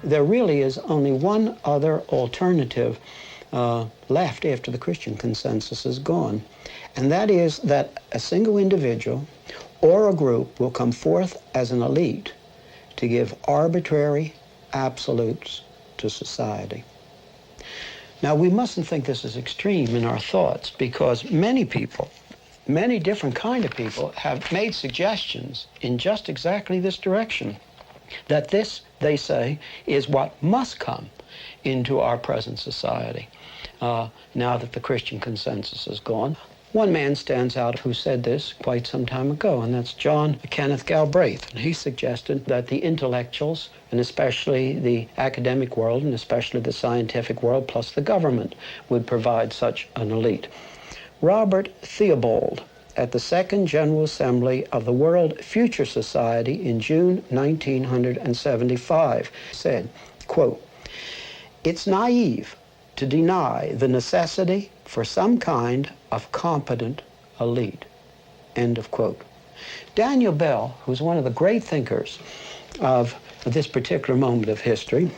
there really is only one other alternative left after the Christian consensus is gone, and that is that a single individual or a group will come forth as an elite to give arbitrary absolutes to society. Now, we mustn't think this is extreme in our thoughts, because many people, many different kind of people, have made suggestions in just exactly this direction, that this, they say, is what must come into our present society now that the Christian consensus is gone. One man stands out who said this quite some time ago, and that's John Kenneth Galbraith. And he suggested that the intellectuals, and especially the academic world, and especially the scientific world, plus the government, would provide such an elite. Robert Theobald, at the Second General Assembly of the World Future Society in June 1975, said, quote, "It's naive to deny the necessity for some kind of competent elite," end of quote. Daniel Bell, who's one of the great thinkers of this particular moment of history,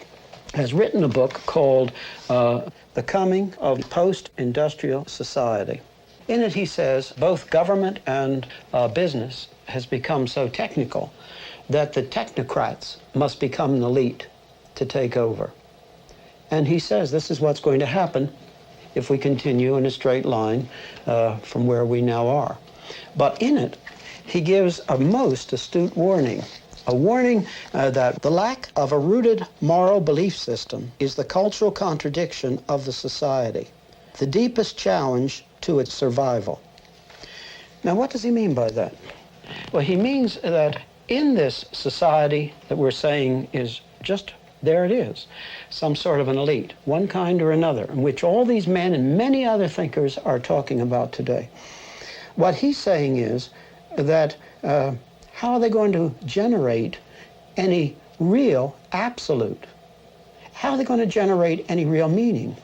has written a book called The Coming of Post-Industrial Society. In it, he says, both government and business has become so technical that the technocrats must become an elite to take over. And he says this is what's going to happen if we continue in a straight line from where we now are. But in it, he gives a most astute warning, a warning that the lack of a rooted moral belief system is the cultural contradiction of the society, the deepest challenge to its survival. Now, what does he mean by that? Well, he means that in this society that we're saying is just, there it is, some sort of an elite, one kind or another, in which all these men and many other thinkers are talking about today. What he's saying is that how are they going to generate any real absolute? How are they going to generate any real meaning?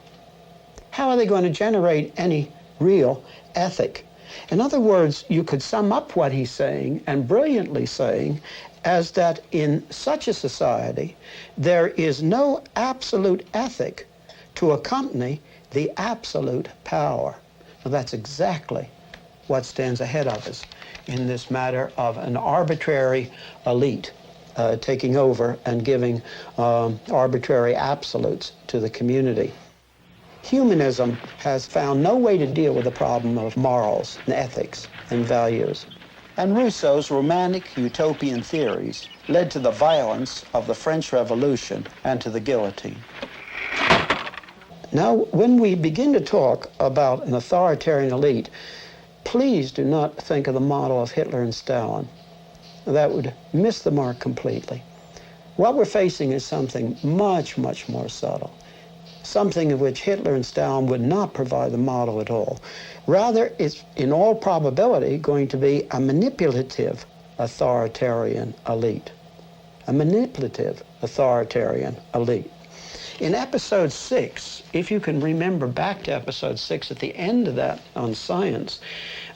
How are they going to generate any real ethic? In other words, you could sum up what he's saying, and brilliantly saying, as that in such a society, there is no absolute ethic to accompany the absolute power. Now, that's exactly what stands ahead of us in this matter of an arbitrary elite taking over and giving arbitrary absolutes to the community. Humanism has found no way to deal with the problem of morals and ethics and values. And Rousseau's romantic utopian theories led to the violence of the French Revolution and to the guillotine. Now, when we begin to talk about an authoritarian elite, please do not think of the model of Hitler and Stalin. That would miss the mark completely. What we're facing is something much, much more subtle, something of which Hitler and Stalin would not provide the model at all. Rather, it's in all probability going to be a manipulative authoritarian elite. A manipulative authoritarian elite. In episode 6, if you can remember back to episode 6 at the end of that on science,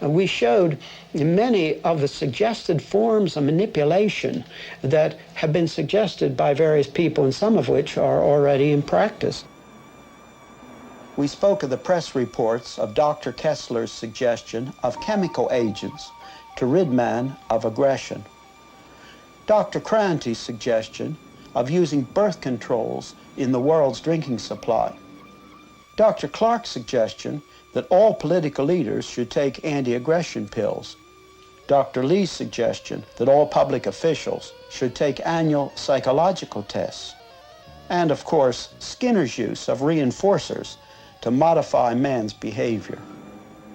we showed many of the suggested forms of manipulation that have been suggested by various people, and some of which are already in practice. We spoke of the press reports of Dr. Kessler's suggestion of chemical agents to rid man of aggression. Dr. Cranty's suggestion of using birth controls in the world's drinking supply. Dr. Clark's suggestion that all political leaders should take anti-aggression pills. Dr. Lee's suggestion that all public officials should take annual psychological tests. And, of course, Skinner's use of reinforcers to modify man's behavior.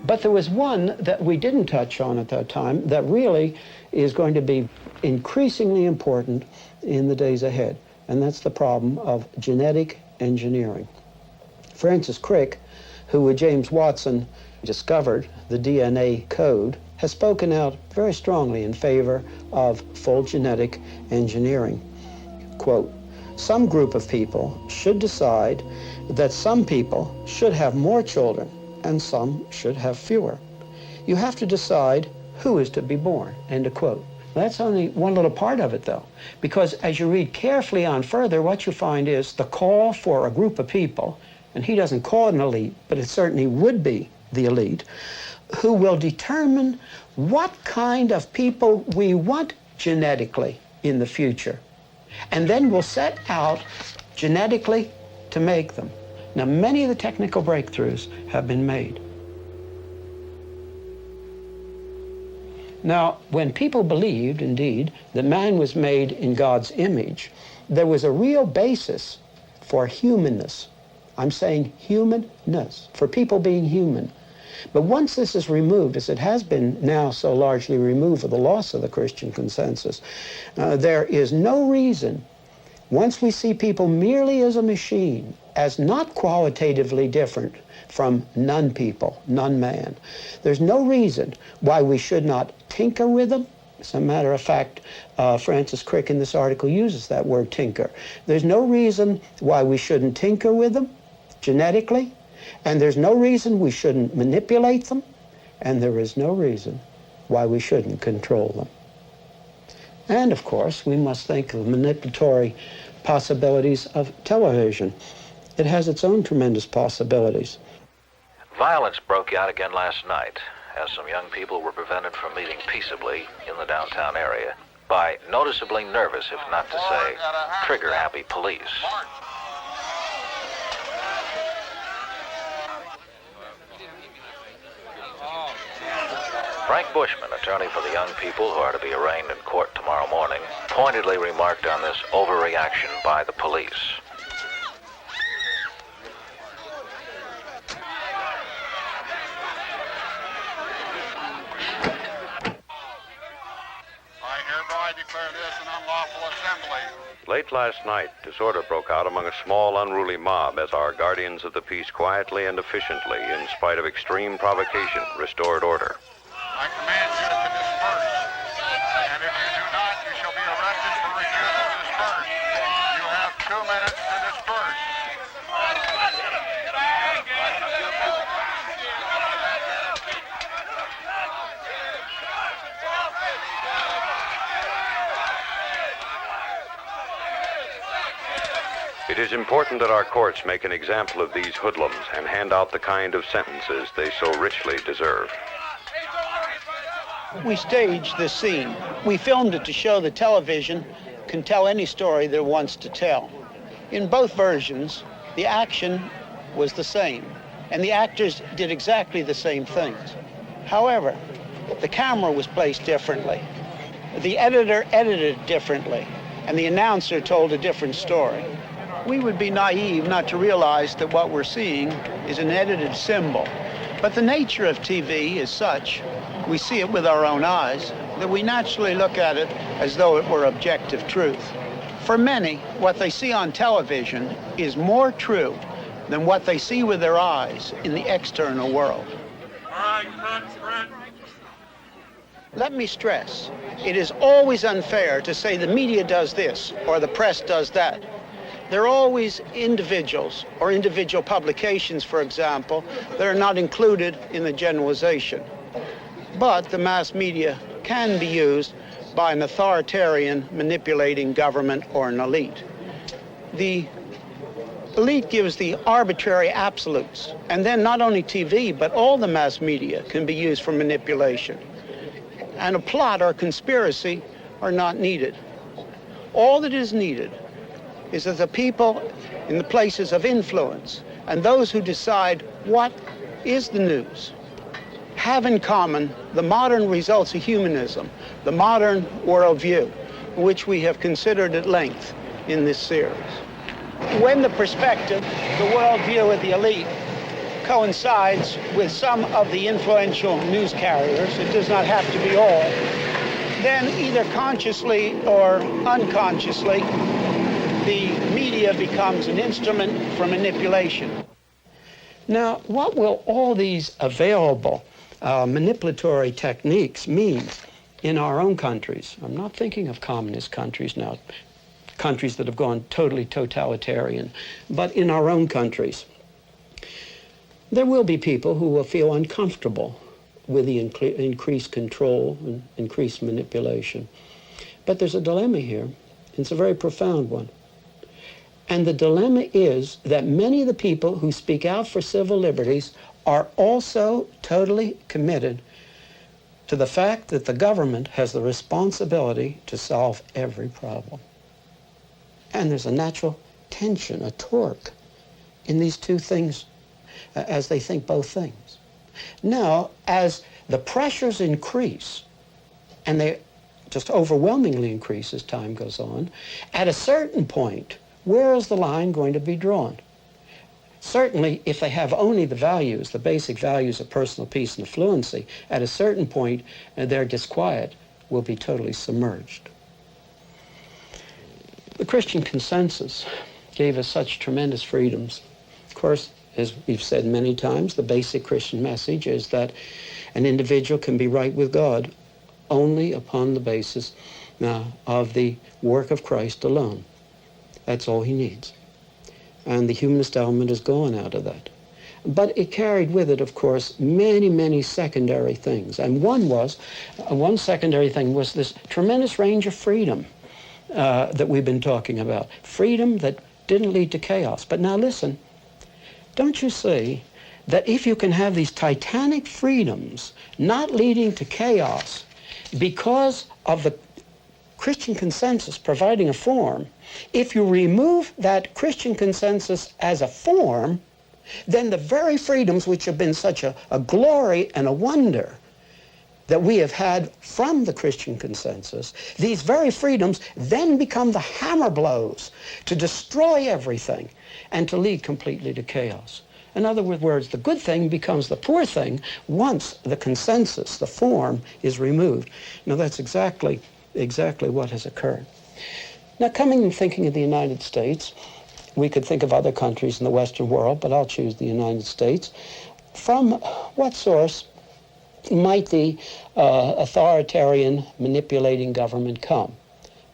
But there was one that we didn't touch on at that time that really is going to be increasingly important in the days ahead, and that's the problem of genetic engineering. Francis Crick, who with James Watson discovered the DNA code, has spoken out very strongly in favor of full genetic engineering. Quote, "Some group of people should decide that some people should have more children and some should have fewer. You have to decide who is to be born," end of quote. That's only one little part of it, though, because as you read carefully on further, what you find is the call for a group of people, and he doesn't call it an elite, but it certainly would be the elite, who will determine what kind of people we want genetically in the future, and then we'll set out genetically to make them. Now, many of the technical breakthroughs have been made. Now, when people believed, indeed, that man was made in God's image, there was a real basis for humanness. I'm saying humanness, for people being human. But once this is removed, as it has been now so largely removed with the loss of the Christian consensus, there is no reason, once we see people merely as a machine, as not qualitatively different from non-people, non-man, there's no reason why we should not tinker with them. As a matter of fact, Francis Crick in this article uses that word tinker. There's no reason why we shouldn't tinker with them genetically, and there's no reason we shouldn't manipulate them, and there is no reason why we shouldn't control them. And of course, we must think of manipulatory possibilities of television. It has its own tremendous possibilities. Violence broke out again last night, as some young people were prevented from meeting peaceably in the downtown area by noticeably nervous, if not to say trigger-happy police. Frank Bushman, attorney for the young people who are to be arraigned in court tomorrow morning, pointedly remarked on this overreaction by the police. Late last night, disorder broke out among a small, unruly mob as our guardians of the peace quietly and efficiently, in spite of extreme provocation, restored order. I command you to disperse, and if you do not, you shall be arrested for refusal to disperse. You have 2 minutes to disperse. It is important that our courts make an example of these hoodlums and hand out the kind of sentences they so richly deserve. We staged this scene. We filmed it to show that television can tell any story that it wants to tell. In both versions, the action was the same, and the actors did exactly the same things. However, the camera was placed differently. The editor edited differently, and the announcer told a different story. We would be naive not to realize that what we're seeing is an edited symbol. But the nature of TV is such, we see it with our own eyes, that we naturally look at it as though it were objective truth. For many, what they see on television is more true than what they see with their eyes in the external world. Let me stress, it is always unfair to say the media does this or the press does that. There are always individuals or individual publications, for example, that are not included in the generalization. But the mass media can be used by an authoritarian manipulating government or an elite. The elite gives the arbitrary absolutes, and then not only TV, but all the mass media can be used for manipulation. And a plot or conspiracy are not needed. All that is needed is that the people in the places of influence and those who decide what is the news have in common the modern results of humanism, the modern worldview, which we have considered at length in this series. When the perspective, the worldview of the elite, coincides with some of the influential news carriers, it does not have to be all, then either consciously or unconsciously, the media becomes an instrument for manipulation. Now, what will all these available manipulatory techniques mean in our own countries? I'm not thinking of communist countries now, countries that have gone totally totalitarian, but in our own countries. There will be people who will feel uncomfortable with the increased control and increased manipulation. But there's a dilemma here. It's a very profound one. And the dilemma is that many of the people who speak out for civil liberties are also totally committed to the fact that the government has the responsibility to solve every problem. And there's a natural tension, a torque in these two things as they think both things. Now, as the pressures increase, and they just overwhelmingly increase as time goes on, at a certain point, where is the line going to be drawn? Certainly, if they have only the values, the basic values of personal peace and affluency, at a certain point, their disquiet will be totally submerged. The Christian consensus gave us such tremendous freedoms. Of course, as we've said many times, the basic Christian message is that an individual can be right with God only upon the basis of the work of Christ alone. That's all he needs. And the humanist element is gone out of that. But it carried with it, of course, many, many secondary things. And one secondary thing was this tremendous range of freedom that we've been talking about. Freedom that didn't lead to chaos. But now listen, don't you see that if you can have these titanic freedoms not leading to chaos because of the Christian consensus providing a form, if you remove that Christian consensus as a form, then the very freedoms which have been such a glory and a wonder that we have had from the Christian consensus, these very freedoms then become the hammer blows to destroy everything and to lead completely to chaos. In other words, the good thing becomes the poor thing once the consensus, the form, is removed. Now that's exactly what has occurred. Now, coming and thinking of the United States, we could think of other countries in the Western world, but I'll choose the United States. From what source might the authoritarian manipulating government come?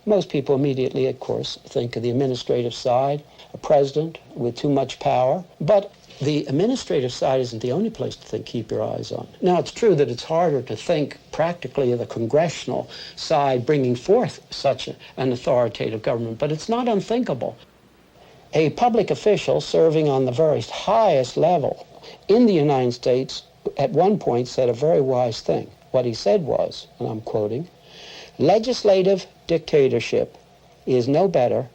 Most people immediately, of course, think of the administrative side, a president with too much power, but the administrative side isn't the only place to keep your eyes on. Now, it's true that it's harder to think practically of the congressional side bringing forth such an authoritative government, but it's not unthinkable. A public official serving on the very highest level in the United States at one point said a very wise thing. What he said was, and I'm quoting, "Legislative dictatorship is no better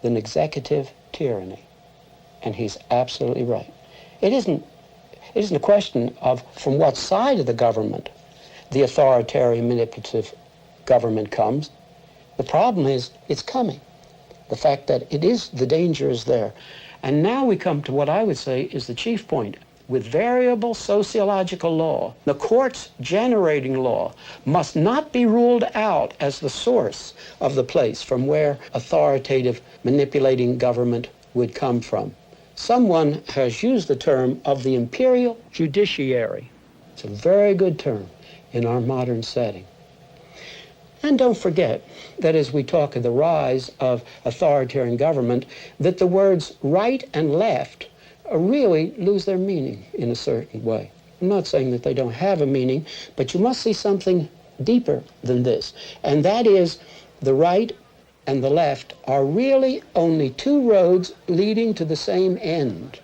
than executive tyranny." And he's absolutely right. It isn't a question of from what side of the government the authoritarian manipulative government comes. The problem is it's coming. The fact that the danger is there. And now we come to what I would say is the chief point. With variable sociological law, the courts generating law must not be ruled out as the source of the place from where authoritative manipulating government would come from. Someone has used the term of the imperial judiciary. It's a very good term in our modern setting. And don't forget that as we talk of the rise of authoritarian government, that the words right and left really lose their meaning in a certain way. I'm not saying that they don't have a meaning, but you must see something deeper than this. And that is the right and the left are really only two roads leading to the same end.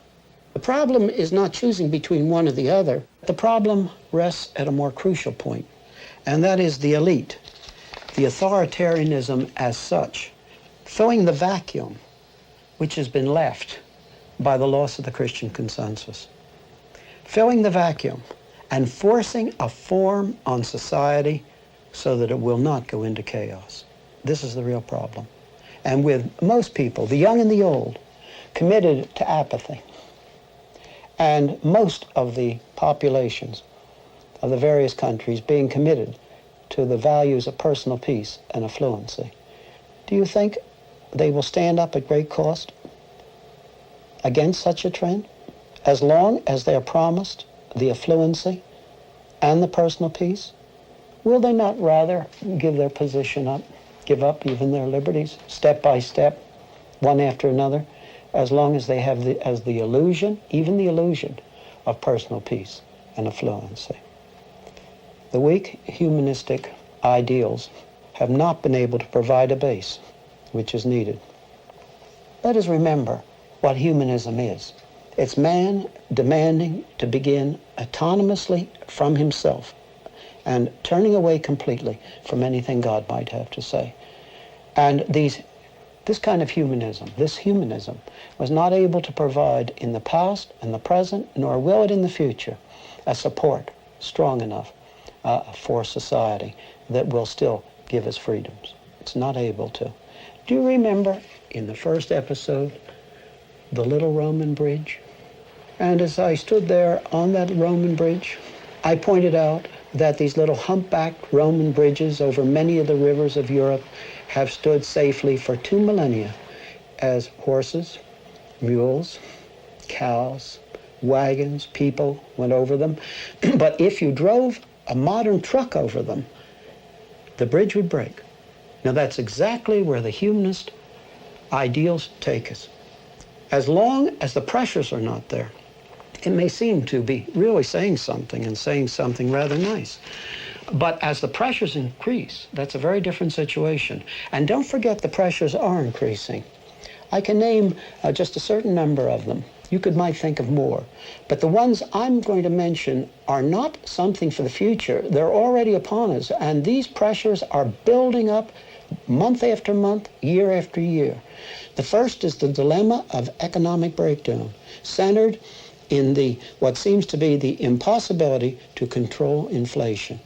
The problem is not choosing between one or the other. The problem rests at a more crucial point, and that is the elite, the authoritarianism as such, filling the vacuum which has been left by the loss of the Christian consensus, filling the vacuum and forcing a form on society so that it will not go into chaos. This is the real problem. And with most people, the young and the old, committed to apathy, and most of the populations of the various countries being committed to the values of personal peace and affluency, do you think they will stand up at great cost against such a trend, as long as they are promised the affluency and the personal peace? Will they not rather give their position up, give up even their liberties, step by step, one after another, as long as they have the illusion, even the illusion, of personal peace and affluency? The weak humanistic ideals have not been able to provide a base which is needed. Let us remember what humanism is. It's man demanding to begin autonomously from himself and turning away completely from anything God might have to say. And this kind of humanism, this humanism, was not able to provide in the past and the present, nor will it in the future, a support strong enough for society that will still give us freedoms. It's not able to. Do you remember in the first episode, the little Roman bridge? And as I stood there on that Roman bridge, I pointed out that these little humpbacked Roman bridges over many of the rivers of Europe have stood safely for 2 millennia as horses, mules, cows, wagons, people went over them. But if you drove a modern truck over them, the bridge would break. Now that's exactly where the humanist ideals take us. As long as the pressures are not there, it may seem to be really saying something and saying something rather nice. But as the pressures increase, that's a very different situation. And don't forget the pressures are increasing. I can name just a certain number of them. You might think of more. But the ones I'm going to mention are not something for the future. They're already upon us. And these pressures are building up month after month, year after year. The first is the dilemma of economic breakdown, centered in what seems to be the impossibility to control inflation.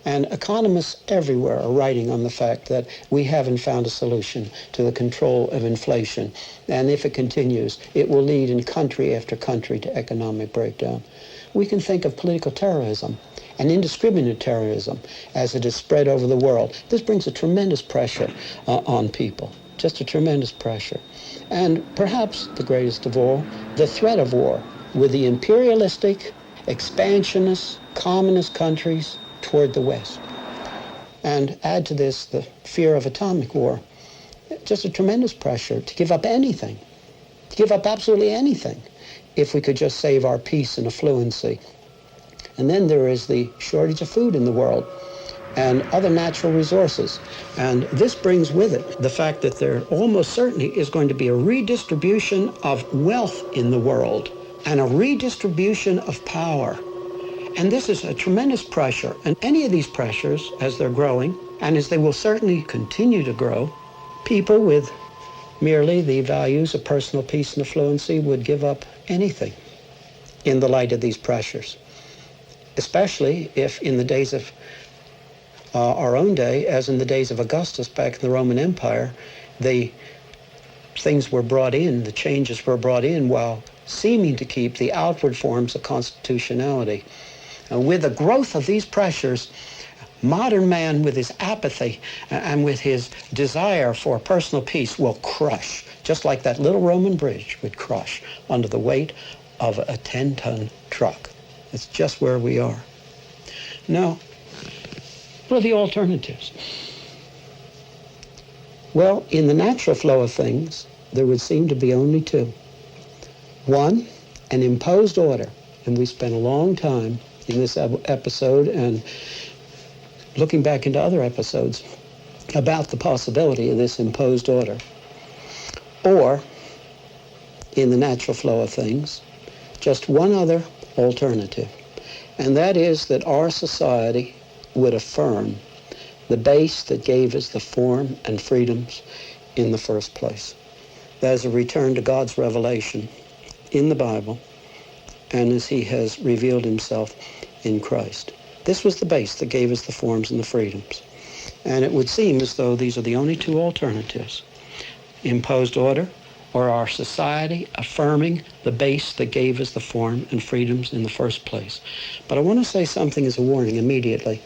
And economists everywhere are writing on the fact that we haven't found a solution to the control of inflation. And if it continues, it will lead in country after country to economic breakdown. We can think of political terrorism and indiscriminate terrorism as it is spread over the world. This brings a tremendous pressure on people, just a tremendous pressure. And perhaps the greatest of all, the threat of war with the imperialistic, expansionist, communist countries toward the West. And add to this the fear of atomic war. Just a tremendous pressure to give up anything, to give up absolutely anything, if we could just save our peace and affluency. And then there is the shortage of food in the world and other natural resources. And this brings with it the fact that there almost certainly is going to be a redistribution of wealth in the world and a redistribution of power. And this is a tremendous pressure. And any of these pressures, as they're growing, and as they will certainly continue to grow, people with merely the values of personal peace and affluency would give up anything in the light of these pressures. Especially if in the days of our own day, as in the days of Augustus back in the Roman Empire, the things were brought in, the changes were brought in while seeming to keep the outward forms of constitutionality. With the growth of these pressures, modern man with his apathy and with his desire for personal peace will crush, just like that little Roman bridge would crush under the weight of a 10-ton truck. It's just where we are. Now, what are the alternatives? Well, in the natural flow of things, there would seem to be only two. One, an imposed order, and we spent a long time in this episode and looking back into other episodes about the possibility of this imposed order. Or, in the natural flow of things, just one other alternative, and that is that our society would affirm the base that gave us the form and freedoms in the first place. That is a return to God's revelation in the Bible and as he has revealed himself in Christ. This was the base that gave us the forms and the freedoms. And it would seem as though these are the only two alternatives: imposed order, or our society affirming the base that gave us the form and freedoms in the first place. But I want to say something as a warning immediately.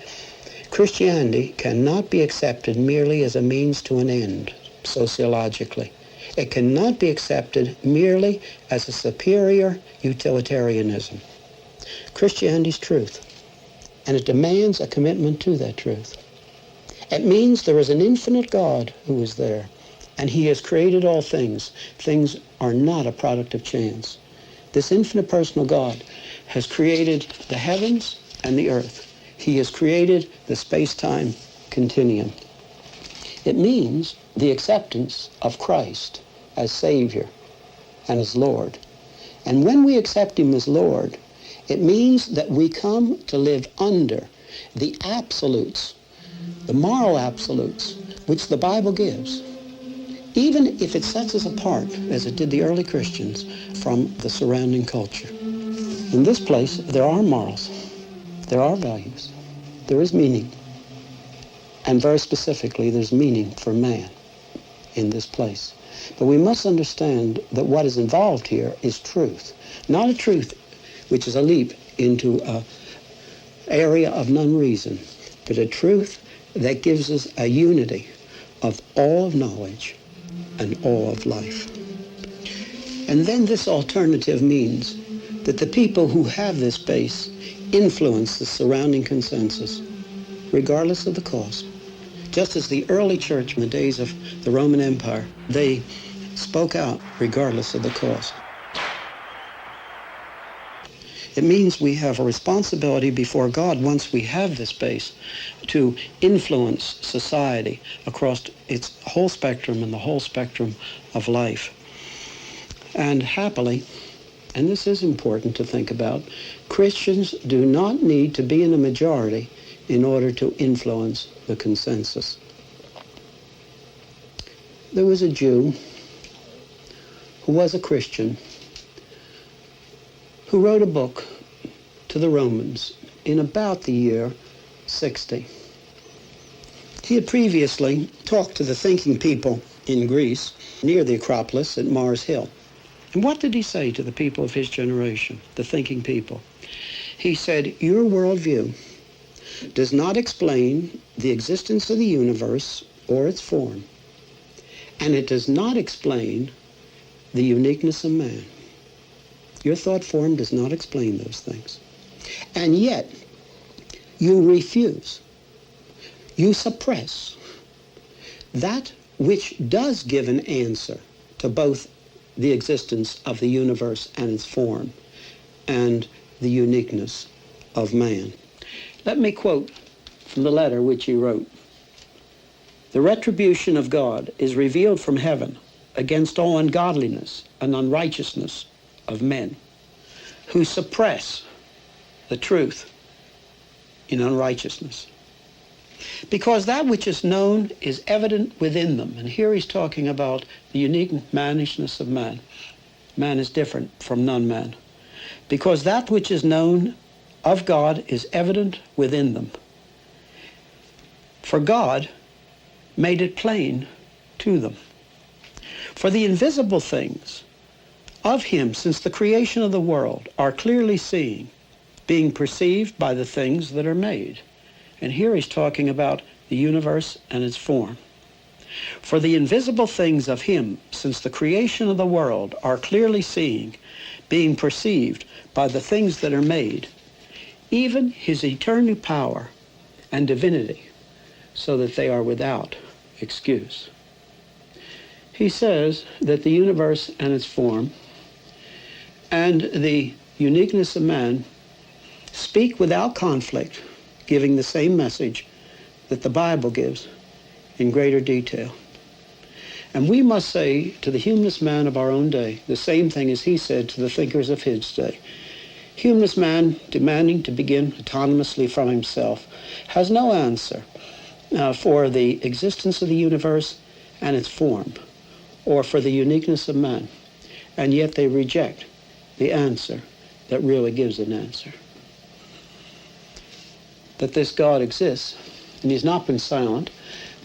Christianity cannot be accepted merely as a means to an end, sociologically. It cannot be accepted merely as a superior utilitarianism. Christianity's truth, and it demands a commitment to that truth. It means there is an infinite God who is there, and he has created all things. Things are not a product of chance. This infinite personal God has created the heavens and the earth. He has created the space-time continuum. It means the acceptance of Christ as Savior and as Lord. And when we accept him as Lord, it means that we come to live under the absolutes, the moral absolutes, which the Bible gives, even if it sets us apart, as it did the early Christians, from the surrounding culture. In this place, there are morals, there are values, there is meaning, and very specifically, there's meaning for man in this place. But we must understand that what is involved here is truth, not a truth which is a leap into an area of non-reason, but a truth that gives us a unity of all of knowledge and all of life. And then this alternative means that the people who have this base influence the surrounding consensus, regardless of the cost. Just as the early church in the days of the Roman Empire, they spoke out regardless of the cost. It means we have a responsibility before God, once we have this base, to influence society across its whole spectrum and the whole spectrum of life. And happily, and this is important to think about, Christians do not need to be in the majority in order to influence the consensus. There was a Jew who was a Christian who wrote a book to the Romans in about the year 60. He had previously talked to the thinking people in Greece near the Acropolis at Mars Hill. And what did he say to the people of his generation, the thinking people? He said, your worldview does not explain the existence of the universe or its form, and it does not explain the uniqueness of man. Your thought form does not explain those things. And yet, you refuse, you suppress that which does give an answer to both the existence of the universe and its form and the uniqueness of man. Let me quote from the letter which he wrote. The retribution of God is revealed from heaven against all ungodliness and unrighteousness of men who suppress the truth in unrighteousness. Because that which is known is evident within them. And here he's talking about the unique mannishness of man. Man is different from non-man. Because that which is known of God is evident within them. For God made it plain to them. For the invisible things of him since the creation of the world are clearly seen, being perceived by the things that are made. And here he's talking about the universe and its form. For the invisible things of him since the creation of the world are clearly seen, being perceived by the things that are made, even his eternal power and divinity, so that they are without excuse. He says that the universe and its form and the uniqueness of man speak without conflict, giving the same message that the Bible gives in greater detail. And we must say to the humanist man of our own day the same thing as he said to the thinkers of his day. Humanist man, demanding to begin autonomously from himself, has no answer for the existence of the universe and its form, or for the uniqueness of man, and yet they reject the answer that really gives an answer. That this God exists, and he's not been silent,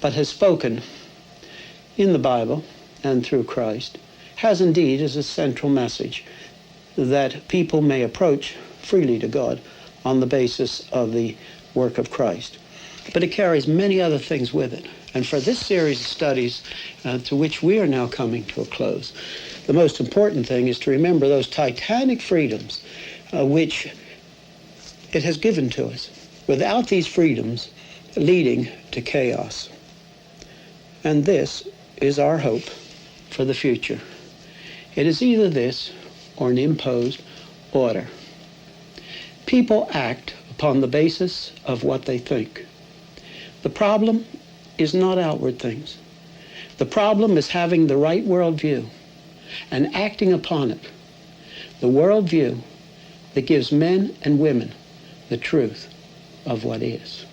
but has spoken in the Bible and through Christ, has indeed as a central message that people may approach freely to God on the basis of the work of Christ. But it carries many other things with it. And for this series of studies to which we are now coming to a close, the most important thing is to remember those titanic freedoms which it has given to us, without these freedoms leading to chaos. And this is our hope for the future. It is either this or an imposed order. People act upon the basis of what they think. The problem is not outward things. The problem is having the right worldview and acting upon it. The worldview that gives men and women the truth of what is.